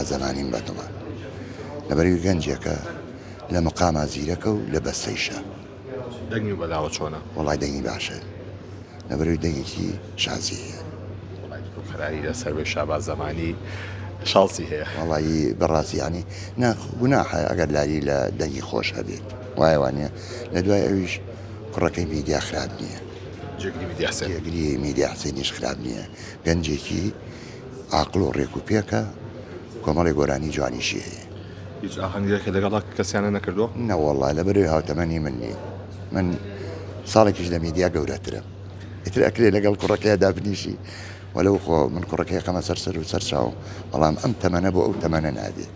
شەهباز زەمانیم بەدڵە لەبەروی گەنجێکە لە مقاما زیرەکە و لە بەستەیشە دەنگی و بەلاوە چۆنە وڵای دەنگی باشە لەبەروی دەنگێکی شازی هەیە خەرایی لەسەر بێ شەهباز زەمانی شاڵسی هەیە وڵایی بەڕاستیانی گوناحە ئەگەر لاری لە دەنگی خۆش هەبێت وایوانە لە دوای ئەویش کوڕەکەی میدیا خراپ نییە جێگری میدیا حسێنیش خراپ نییە گەنجێکی عاقڵ و ڕێک و پێکە کۆمەڵی گۆرانی جوانیشی هەیە هیچ ئاهەنگێکە لەگەڵا کەسیانە نەکردو نەوەڵڵا لەبەروی هاوتەمەنی من نییە من ساڵێکیش لە میدیا گەورەترم ئیتر ئەکرێ لەگەڵ کوڕەکەی دابنیشی وەلەو خۆ من کوڕەکەی قەمە سەر و سەر چاو بەڵام ئەم تەمەنە بۆ ئەو تەمەنە نادێت